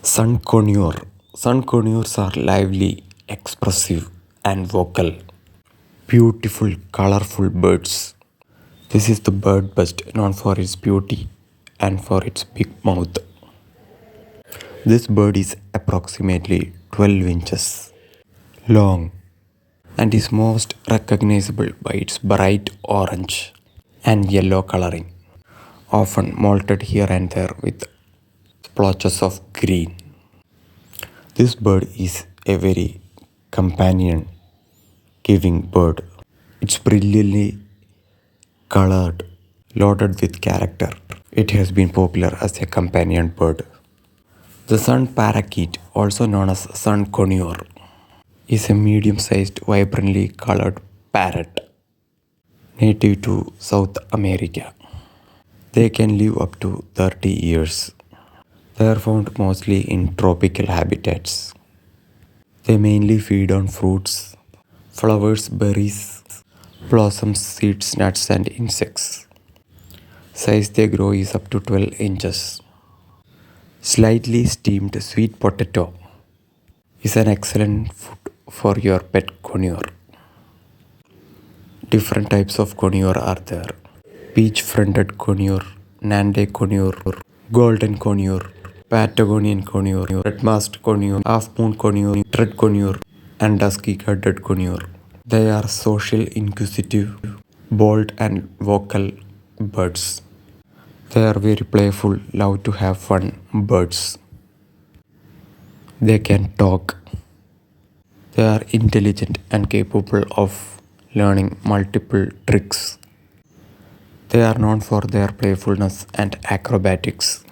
Sun conure. Sun conures are lively, expressive, and vocal. Beautiful, colorful birds. This is the bird best known for its beauty and for its big mouth. This bird is approximately 12 inches long and is most recognizable by its bright orange and yellow coloring, often moulted here and there with splotches of green. This bird is a very companion giving bird. It's brilliantly colored, loaded with character. It has been popular as a companion bird. The sun parakeet, also known as sun conure, is a medium-sized, vibrantly colored parrot native to South America. They can live up to 30 years. They are found mostly in tropical habitats. They mainly feed on fruits, flowers, berries, blossoms, seeds, nuts, and insects. Size they grow is up to 12 inches. Slightly steamed sweet potato is an excellent food for your pet conure. Different types of conure are there: peach-fronted conure, Nande conure, golden conure, Patagonian conure, red-masked conure, half-moon conure, red conure, and dusky-headed conure. They are social, inquisitive, bold, and vocal birds. They are very playful, love to have fun birds. They can talk. They are intelligent and capable of learning multiple tricks. They are known for their playfulness and acrobatics.